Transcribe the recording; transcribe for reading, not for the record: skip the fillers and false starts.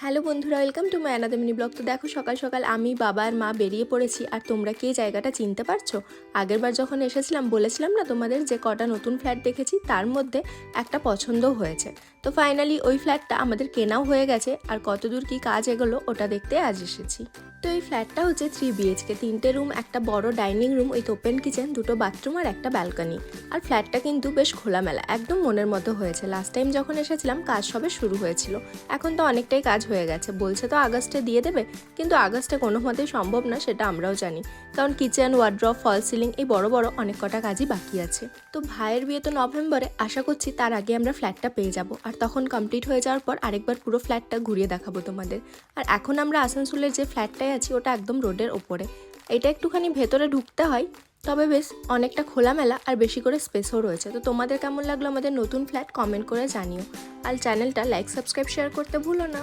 Hello বন্ধুরা, welcome to my another mini blog. তো দেখো, সকাল সকাল আমি, বাবা আর মা বেরিয়ে পড়েছি। আর তোমরা কি এই জায়গাটা চিনতে পারছো? আগের বার যখন এসেছিলাম বলেছিলাম না তোমাদের যে কটা নতুন ফ্ল্যাট দেখেছি, তার মধ্যে একটা পছন্দও হয়েছে। তো ফাইনালি ওই ফ্ল্যাটটা আমাদের কেনাও হয়ে গেছে। আর কতদূর কি কাজ এগোলো ওটা দেখতে আজ এসেছি। তো এই ফ্ল্যাটটা হচ্ছে 3 BHK, 3টে রুম, একটা বড় dining room with open kitchen, 2টো বাথরুম আর একটা ব্যালকনি। আর ফ্ল্যাটটা কিন্তু বেশ খোলামেলা, একদম মনের মতো হয়েছে। লাস্ট টাইম যখন এসেছিলাম কাজ সবে শুরু হয়েছিল, এখন তো অনেকটাই কাজ হয়ে গেছে। বলছে তো আগস্টে দিয়ে দেবে, কিন্তু আগস্টে কোনো মতেই সম্ভব না, সেটা আমরাও জানি। কারণ কিচেন, ওয়ার্ড্রপ, ফল সিলিং, এই বড় বড় অনেক কটা কাজই বাকি আছে। তো ভাইয়ের বিয়ে তো নভেম্বরে, আশা করছি তার আগে আমরা ফ্ল্যাটটা পেয়ে যাব। আর তখন কমপ্লিট হয়ে যাওয়ার পর আরেকবার পুরো ফ্ল্যাটটা ঘুরিয়ে দেখাবো তোমাদের। আর এখন আমরা আসানসোলের যে ফ্ল্যাটটায় আছি ওটা একদম রোডের ওপরে। এটা একটুখানি ভেতরে ঢুকতে হয়, তবে বেশ অনেকটা খোলামেলা আর বেশি করে স্পেসও রয়েছে। তো তোমাদের কেমন লাগলো আমাদের নতুন ফ্ল্যাট কমেন্ট করে জানিও। আর চ্যানেলটা লাইক, সাবস্ক্রাইব, শেয়ার করতে ভুলো না।